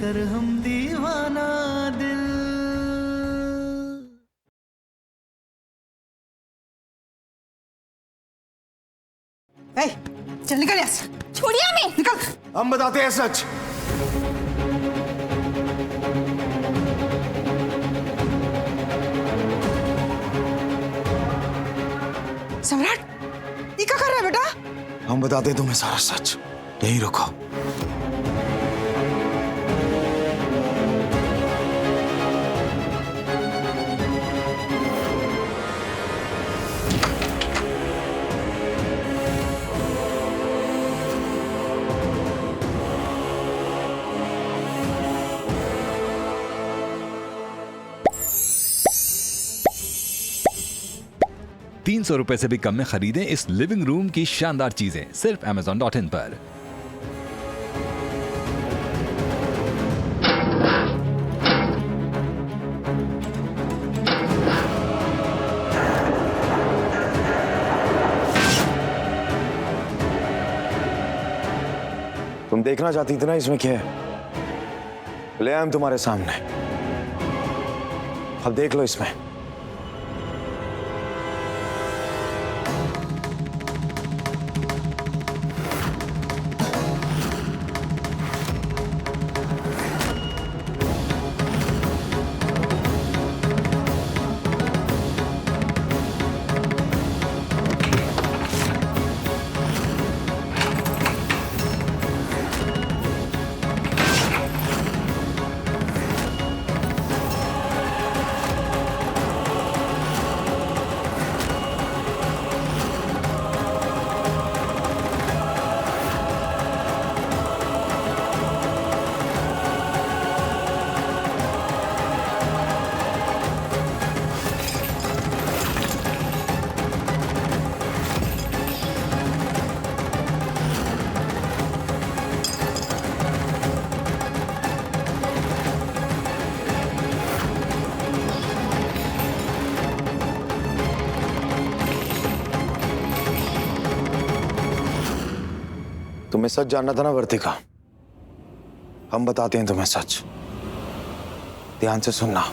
लेकर हम दीवाना दिल। ए, चल निकल यहाँ से। छोड़िए हमें। निकल। हम बताते हैं सच। सम्राट, ये क्या कर रहा है बेटा? हम बताते हैं तुम्हें सारा सच। यहीं रुको। ₹300 से भी कम में खरीदें इस लिविंग रूम की शानदार चीजें सिर्फ Amazon.in पर। तुम देखना चाहती थी ना इसमें क्या है, ले आए हम तुम्हारे सामने। अब देख लो इसमें। तुम्हें सच जानना था ना वर्तिका, हम बताते हैं तुम्हें सच। ध्यान से सुनना।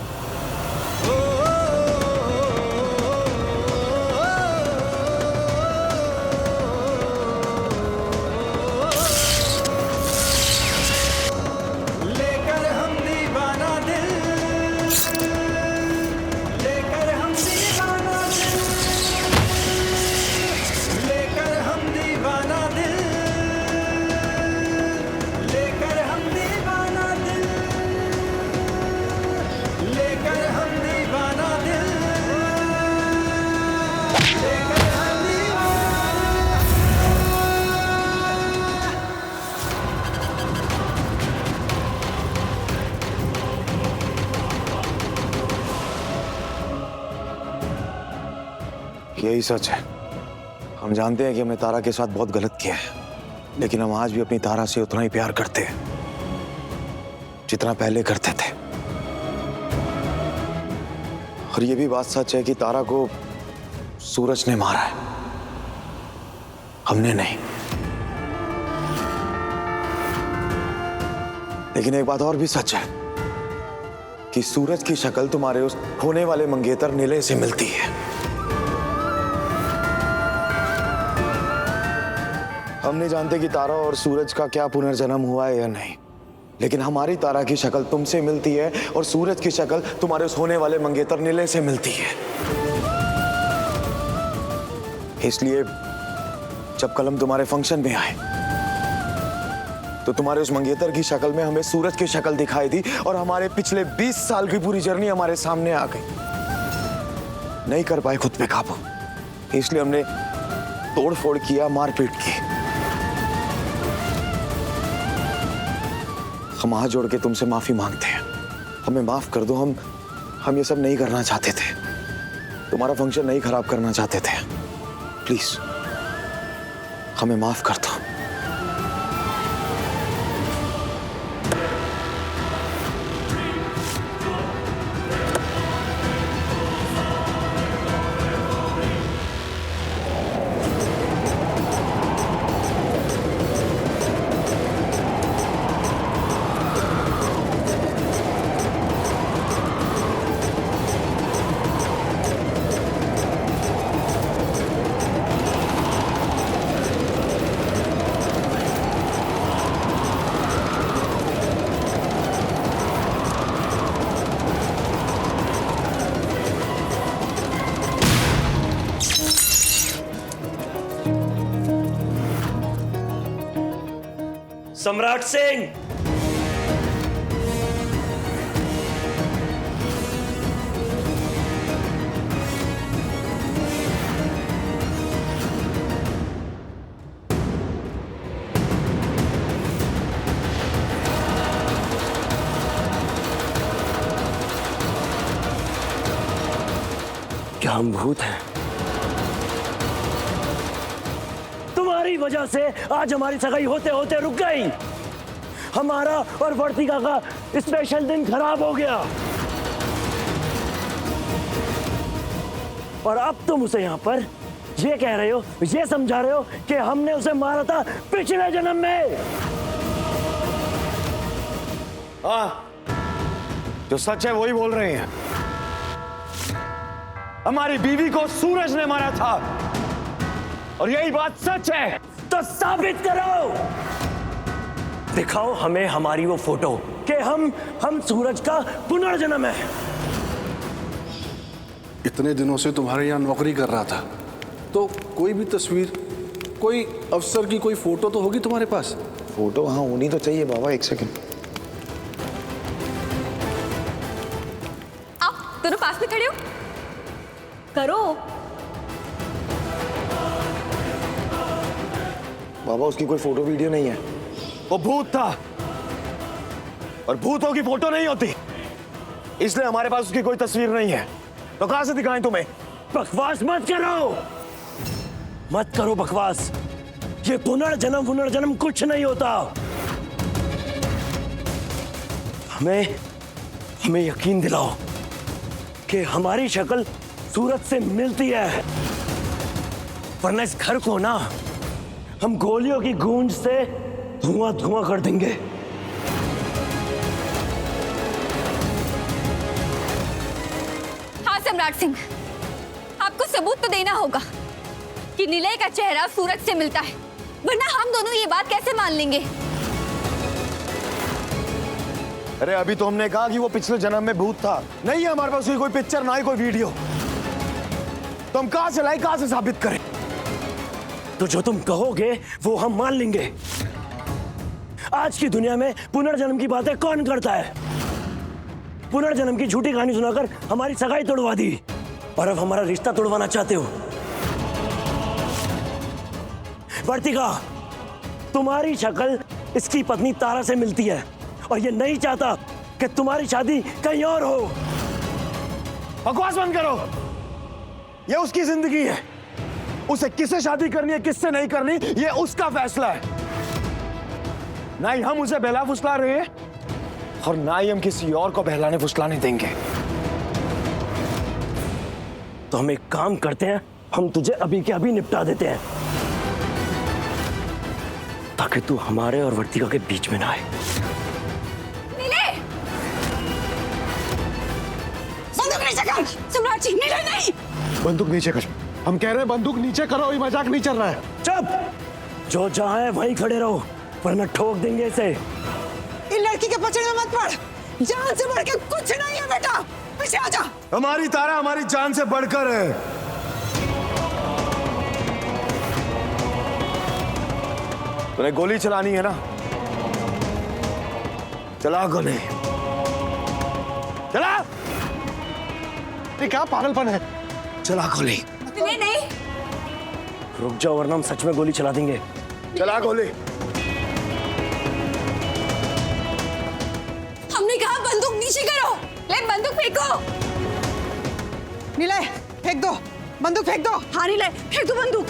लेकर हम दीवाना दिल, लेकर हम दीवाना दिल, लेकर हम दीवाना दिल, लेकर हम दीवाना दिल, लेकर हम दीवाना दिल, लेकर हम यही सच है। हम जानते हैं कि हमने तारा के साथ बहुत गलत किया है, लेकिन हम आज भी अपनी तारा से उतना ही प्यार करते हैं जितना पहले करते थे। और ये भी बात सच है कि तारा को सूरज ने मारा है, हमने नहीं। लेकिन एक बात और भी सच है कि सूरज की शक्ल तुम्हारे उस होने वाले मंगेतर नीले से मिलती है। हम नहीं जानते कि तारा और सूरज का क्या पुनर्जन्म हुआ है या नहीं, लेकिन हमारी तारा की शक्ल तुमसे मिलती है और सूरज की शक्ल तुम्हारे उस होने वाले मंगेतर नीले से मिलती है। इसलिए जब कल हम तुम्हारे फंक्शन में आए तो तुम्हारे उस मंगेतर की शक्ल में हमें सूरज की शक्ल दिखाई दी और हमारे पिछले 20 साल की पूरी जर्नी हमारे सामने आ गई। नहीं कर पाए खुद पे काबू, इसलिए हमने तोड़फोड़ किया, मारपीट की। हम हाथ जोड़ के तुमसे माफी मांगते हैं, हमें माफ कर दो। हम ये सब नहीं करना चाहते थे, तुम्हारा फंक्शन नहीं खराब करना चाहते थे। प्लीज हमें माफ कर दो। सम्राट सिंह। क्या हम भूत हैं? तुम्हारी वजह से आज हमारी सगाई होते होते रुक गई। हमारा और वर्तिका का स्पेशल दिन खराब हो गया और अब तुम उसे यहाँ पर ये कह रहे हो, ये समझा रहे हो कि हमने उसे मारा था पिछले जन्म में। हाँ, जो सच है वही बोल रहे हैं। हमारी बीवी को सूरज ने मारा था और यही बात सच है। तो साबित करो, दिखाओ हमें हमारी वो फोटो कि हम सूरज का पुनर्जन्म है। इतने दिनों से तुम्हारे यहाँ नौकरी कर रहा था, तो कोई भी तस्वीर, कोई अफसर की कोई फोटो तो होगी तुम्हारे पास? फोटो हाँ होनी तो चाहिए बाबा। एक सेकंड। आप दोनों पास में खड़े हो, करो। बाबा उसकी कोई फोटो वीडियो नहीं है, वो भूत था और भूतों की फोटो नहीं होती, इसलिए हमारे पास उसकी कोई तस्वीर नहीं है। तो कहां से दिखाएं तुम्हें? बकवास मत करो बकवास। ये पुनर्जन्म कुछ नहीं होता। हमें यकीन दिलाओ कि हमारी शक्ल सूरज से मिलती है, वरना इस घर को ना हम गोलियों की गूंज से धुआं कर देंगे। हाँ सम्राट सिंह, आपको सबूत तो देना होगा कि निलय का चेहरा सूरज से मिलता है, वरना हम दोनों ये बात कैसे मान लेंगे? अरे अभी तो हमने कहा कि वो पिछले जन्म में भूत था। नहीं है हमारे पास कोई पिक्चर, ना ही कोई वीडियो। तो हम कहां से लाए, कहां से साबित करें? तो जो तुम कहोगे वो हम मान लेंगे। आज की दुनिया में पुनर्जन्म की बातें कौन करता है? पुनर्जन्म की झूठी कहानी सुनाकर हमारी सगाई तोड़वा दी और अब हमारा रिश्ता तोड़वाना चाहते हो। वर्तिका, तुम्हारी शक्ल इसकी पत्नी तारा से मिलती है और ये नहीं चाहता कि तुम्हारी शादी कहीं और हो। बकवास बंद करो। ये उसकी जिंदगी है, उसे किससे शादी करनी है किससे नहीं करनी ये उसका फैसला है। ना ही हम उसे बहला फुसला रहे हैं और ना ही हम किसी और को बहलाने फुसलाने देंगे। तो हम एक काम करते हैं, हम तुझे अभी के अभी निपटा देते हैं ताकि तू हमारे और वर्तिका के बीच में ना आए। निलय! बंदूक नीचे कर! सम्राट जी, निलय नहीं! बंदूक नीचे कर। हम कह रहे हैं बंदूक नीचे करो, ये मजाक नहीं चल रहा है। चुप! जो जहां है वहीं खड़े रहो, वरना ठोक देंगे इसे। इन लड़की के पचड़े में मत पड़, जान से बढ़ के कुछ नहीं है बेटा, पीछे आ जा। हमारी तारा हमारी जान से बढ़कर है। तुम्हें गोली चलानी है ना, चला गोली, चला। ये क्या पागलपन है? चला गोली। निलय नहीं! रुक जाओ वरना हम सच में गोली चला देंगे। चला गोली। हमने कहा बंदूक नीचे करो। ले बंदूक फेंको। निलय फेंक दो, बंदूक फेंक दो। हाँ निलय, फेंक दो बंदूक।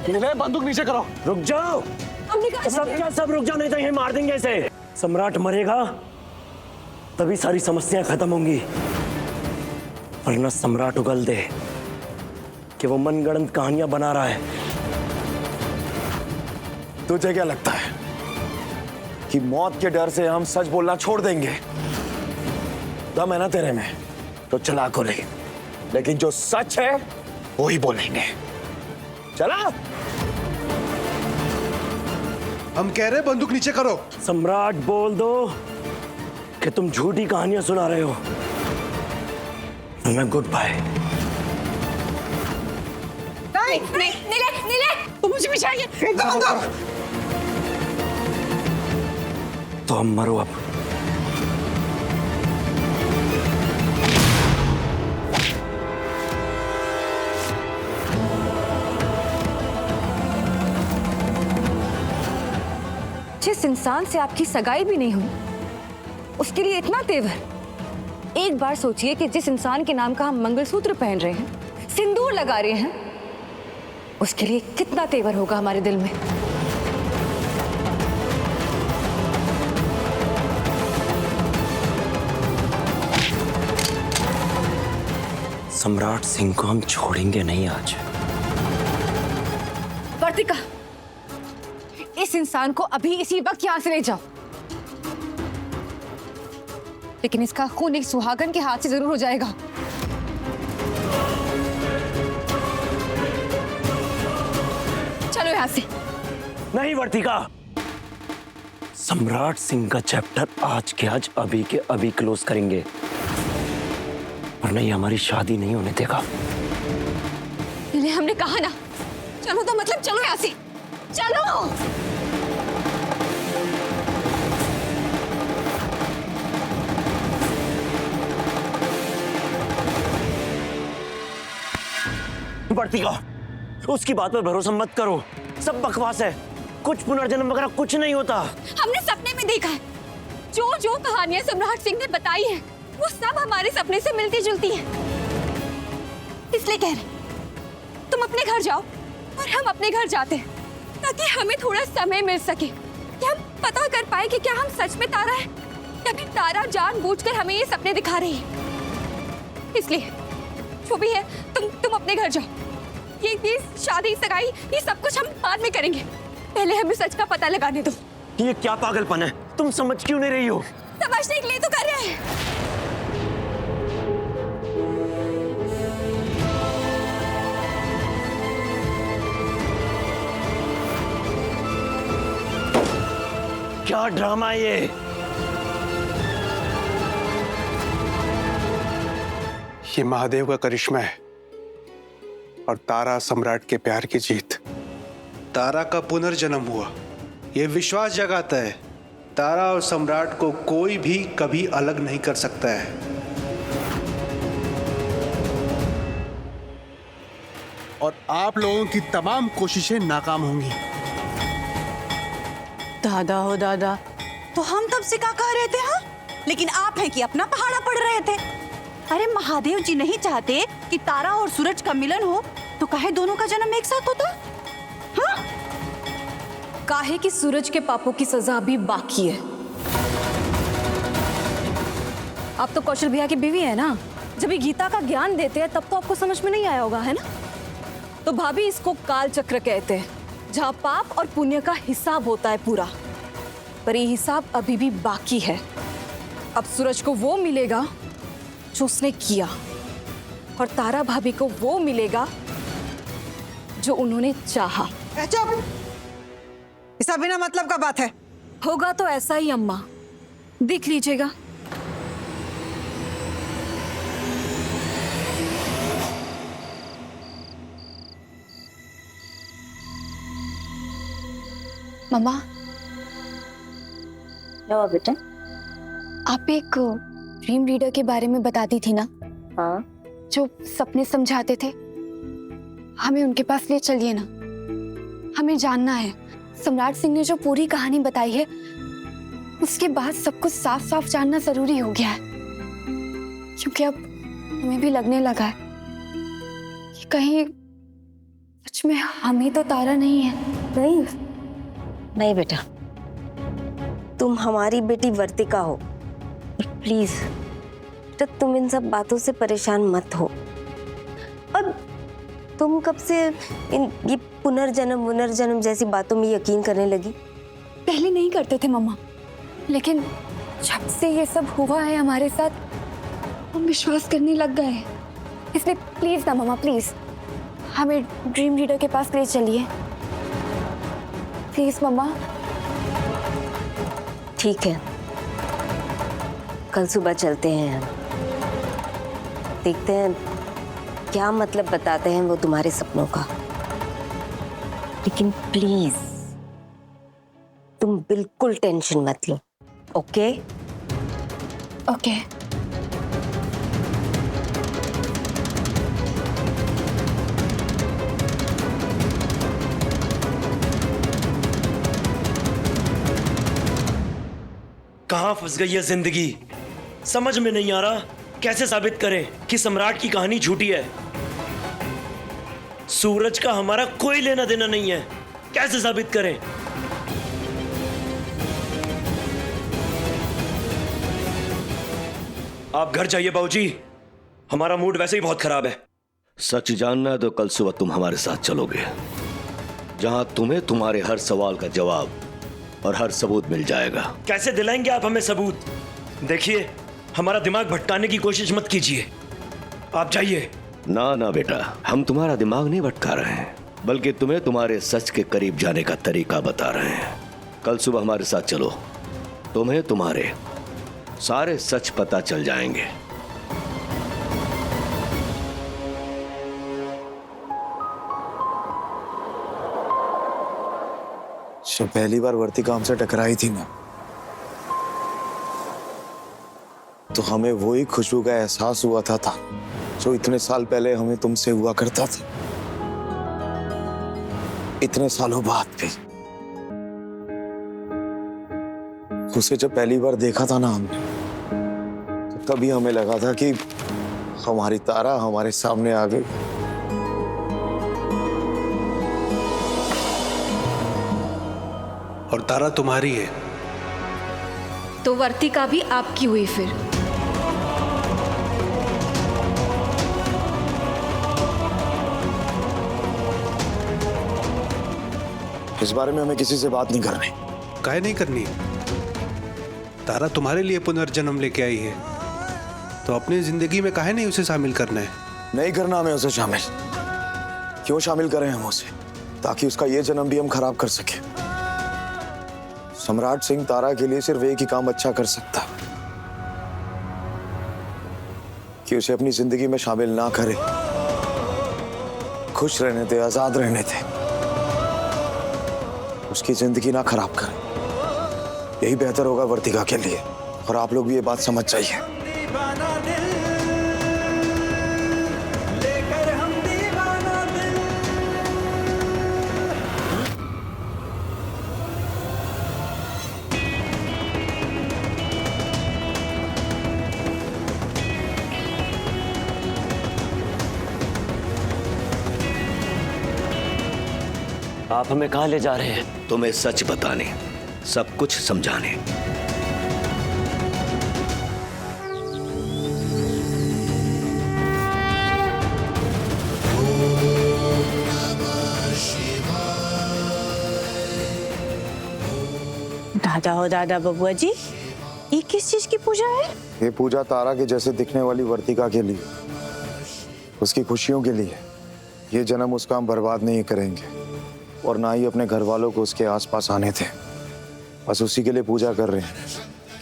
निलय बंदूक नीचे करो। रुक जाओ, हमने कहा सब रुक जाओ, नहीं तो ये मार देंगे इसे। सम्राट मरेगा तभी सारी समस्याएं खत्म होंगी, वरना सम्राट उगल दे कि वो मनगढ़ंत कहानियां बना रहा है। तुझे क्या लगता है कि मौत के डर से हम सच बोलना छोड़ देंगे? दम है ना तेरे में, तो चला गोली, लेकिन जो सच है वो ही बोलेंगे। चला। हम कह रहे बंदूक नीचे करो। सम्राट बोल दो कि तुम झूठी कहानियां सुना रहे हो, वरना गुड बाय। नहीं नहीं, निलय, निलय! तुम मुझे पीछे आइए, फेंक दो बंदूक। तो हम मरो अब। जिस इंसान से आपकी सगाई भी नहीं हुई उसके लिए इतना तेवर। एक बार सोचिए कि जिस इंसान के नाम का हम मंगलसूत्र पहन रहे हैं, सिंदूर लगा रहे हैं, उसके लिए कितना तेवर होगा हमारे दिल में। सम्राट सिंह को हम छोड़ेंगे नहीं आज। वर्तिका, इस इंसान को अभी इसी वक्त यहां से ले जाओ, लेकिन इसका खून एक सुहागन के हाथ से जरूर हो जाएगा। चलो यहां से। नहीं वर्तिका, सम्राट सिंह का चैप्टर आज के आज अभी के अभी क्लोज करेंगे, वरना ये हमारी शादी नहीं होने देगा। इन्हें हमने कहा ना, चलो तो मतलब चलो यहां से, चलो। वर्तिका, उसकी बात पर भरोसा मत करो, सब बकवास है। कुछ पुनर्जन्म वगैरह कुछ नहीं होता। हमने सपने में देखा है, जो जो कहानियां सम्राट सिंह ने बताई है वो सब हमारे सपने से मिलती जुलती हैं। इसलिए कह रहे तुम अपने घर जाओ और हम अपने घर जाते हैं, ताकि हमें थोड़ा समय मिल सके कि हम पता कर पाए कि क्या हम सच में तारा है या फिर तारा जानबूझकर हमें ये सपने दिखा रही है। इसलिए जो भी है तुम अपने घर जाओ। ये शादी सगाई ये सब कुछ हम बाद में करेंगे, पहले हमें सच का पता लगाने दो। ये क्या पागलपन है, तुम समझ क्यों नहीं रही हो? समझने के लिए तो कर रहे हैं। क्या ड्रामा है ये महादेव का करिश्मा है और तारा सम्राट के प्यार की जीत। तारा का पुनर्जन्म हुआ, ये विश्वास जगाता है तारा और सम्राट को कोई भी कभी अलग नहीं कर सकता है। और आप लोगों की तमाम कोशिशें नाकाम होंगी। दादा हो दादा, तो हम तब से क्या कह रहे थे? हाँ, लेकिन आप हैं कि अपना पहाड़ा पड़ रहे थे। अरे महादेव जी नहीं चाहते कि तारा और सूरज का मिलन हो, तो काहे दोनों का जन्म एक साथ होता? हाँ? काहे कि सूरज के पापों की सजा अभी बाकी है। आप तो कौशल भैया की बीवी है ना, जब ये गीता का ज्ञान देते हैं तब तो आपको समझ में नहीं आया होगा, है ना? तो भाभी इसको काल चक्र कहते हैं, जहाँ पाप और पुण्य का हिसाब होता है पूरा, पर ये हिसाब अभी भी बाकी है। अब सूरज को वो मिलेगा जो उसने किया, और तारा भाभी को वो मिलेगा जो उन्होंने चाहा। चुप, ये सब बिना मतलब का बात है। होगा तो ऐसा ही अम्मा, देख लीजिएगा। मम्मा, क्या हुआ बेटा? आप एक ड्रीम रीडर के बारे में बताती थी ना? हाँ, जो सपने समझाते थे, हमें उनके पास ले चलिए ना। हमें जानना है, सम्राट सिंह ने जो पूरी कहानी बताई है उसके बाद सब कुछ साफ साफ जानना जरूरी हो गया है, क्योंकि अब हमें भी लगने लगा है कि कहीं सच में हम ही तो तारा नहीं है। नहीं बेटा, तुम हमारी बेटी वर्तिका हो। प्लीज बेटा, तुम इन सब बातों से परेशान मत हो। और तुम कब से ये पुनर्जन्म जैसी बातों में यकीन करने लगी? पहले नहीं करते थे मम्मा, लेकिन जब से ये सब हुआ है हमारे साथ, हम विश्वास करने लग गए हैं। इसलिए प्लीज ना मम्मा, प्लीज हमें ड्रीम रीडर के पास ले चलिए, प्लीज मम्मा। ठीक है, कल सुबह चलते हैं हम, देखते हैं क्या मतलब बताते हैं वो तुम्हारे सपनों का। लेकिन प्लीज तुम बिल्कुल टेंशन मत लो, ओके? ओके। कहाँ फंस गई है जिंदगी, समझ में नहीं आ रहा। कैसे साबित करें कि सम्राट की कहानी झूठी है? सूरज का हमारा कोई लेना देना नहीं है, कैसे साबित करें? आप घर जाइए बाबूजी, हमारा मूड वैसे ही बहुत खराब है। सच जानना है तो कल सुबह तुम हमारे साथ चलोगे, जहां तुम्हें तुम्हारे हर सवाल का जवाब और हर सबूत मिल जाएगा। कैसे दिलाएंगे आप हमें सबूत? देखिए, हमारा दिमाग भटकाने की कोशिश मत कीजिए, आप जाइए। ना ना बेटा, हम तुम्हारा दिमाग नहीं भटका रहे हैं, बल्कि तुम्हें तुम्हारे सच के करीब जाने का तरीका बता रहे हैं। कल सुबह हमारे साथ चलो, तुम्हें तुम्हारे सारे सच पता चल जाएंगे। जब पहली बार वर्तिका हमसे टकराई थी ना, तो हमें वही खुशबू का एहसास हुआ था जो इतने साल पहले हमें तुमसे हुआ करता था। इतने सालों बाद भी उसे जब पहली बार देखा था ना हमने, तो तभी हमें लगा था कि हमारी तारा हमारे सामने आ गई। और तारा तुम्हारी है। तो वर्तिका भी आपकी हुई फिर? इस बारे में हमें किसी से बात नहीं करनी। काहे नहीं करनी? तारा तुम्हारे लिए पुनर्जन्म लेके आई है, तो अपनी जिंदगी में काहे नहीं उसे शामिल करना है? नहीं करना हमें उसे शामिल। क्यों शामिल करें हम उसे? ताकि उसका ये जन्म भी हम खराब कर सके। सम्राट सिंह तारा के लिए सिर्फ एक ही काम अच्छा कर सकता है, कि उसे अपनी जिंदगी में शामिल ना करे। खुश रहने दे, आजाद रहने दे, उसकी जिंदगी ना खराब करे। यही बेहतर होगा वर्तिका के लिए। और आप लोग भी ये बात समझ जाइए। दीवाना दिल लेकर हम दीवाना दिल। आप हमें कहाँ ले जा रहे हैं? तुम्हें सच बताने, सब कुछ समझाने। दादा हो दादा बबुआ जी, ये किस चीज की पूजा है? ये पूजा तारा के जैसे दिखने वाली वर्तिका के लिए, उसकी खुशियों के लिए। ये जन्म उसका हम बर्बाद नहीं करेंगे, और ना ही अपने घर वालों को उसके आसपास आने थे। बस उसी के लिए पूजा कर रहे हैं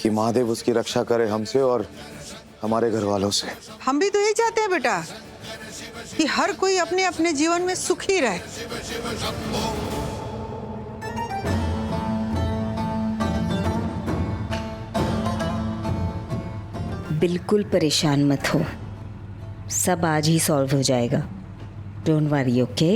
कि महादेव उसकी रक्षा करे हमसे और हमारे घर वालों से। हम भी तो यही चाहते हैं बेटा, कि हर कोई अपने अपने जीवन में सुखी रहे। बिल्कुल परेशान मत हो, सब आज ही सॉल्व हो जाएगा। Don't worry, okay?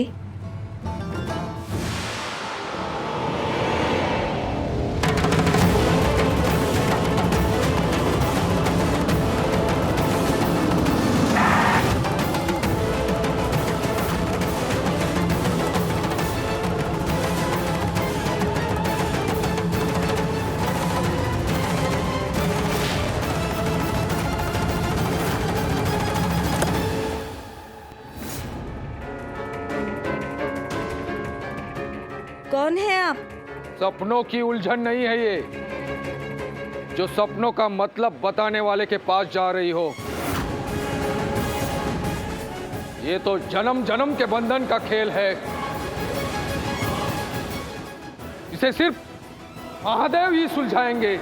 कौन है आप? सपनों की उलझन नहीं है ये, जो सपनों का मतलब बताने वाले के पास जा रही हो। ये तो जन्म जन्म के बंधन का खेल है, इसे सिर्फ महादेव ही सुलझाएंगे।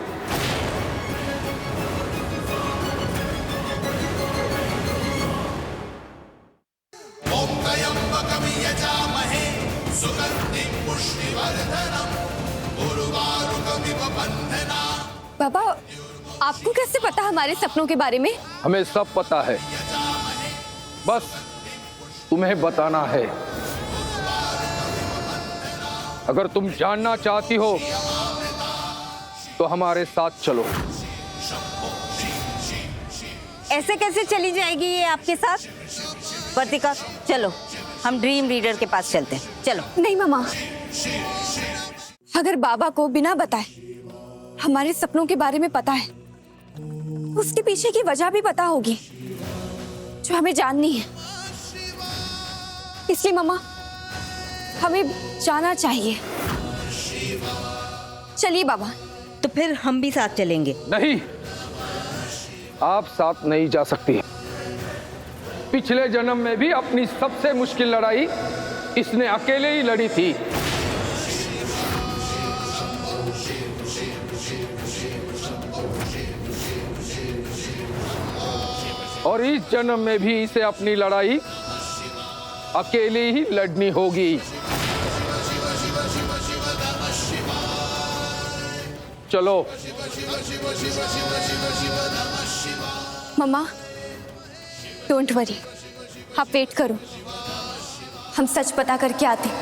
बाबा, आपको कैसे पता हमारे सपनों के बारे में? हमें सब पता है, बस तुम्हें बताना है। अगर तुम जानना चाहती हो तो हमारे साथ चलो। ऐसे कैसे चली जाएगी ये आपके साथ? वर्तिका चलो, हम ड्रीम रीडर के पास चलते हैं, चलो। नहीं मामा, अगर बाबा को बिना बताए हमारे सपनों के बारे में पता है, उसके पीछे की वजह भी पता होगी जो हमें जाननी है। इसलिए मामा, हमें जाना चाहिए। चलिए बाबा। तो फिर हम भी साथ चलेंगे। नहीं, आप साथ नहीं जा सकती। पिछले जन्म में भी अपनी सबसे मुश्किल लड़ाई इसने अकेले ही लड़ी थी। और इस जन्म में भी इसे अपनी लड़ाई अकेले ही लड़नी होगी। चलो। मम्मा, डोंट वरी, आप वेट करो, हम सच पता करके आते हैं।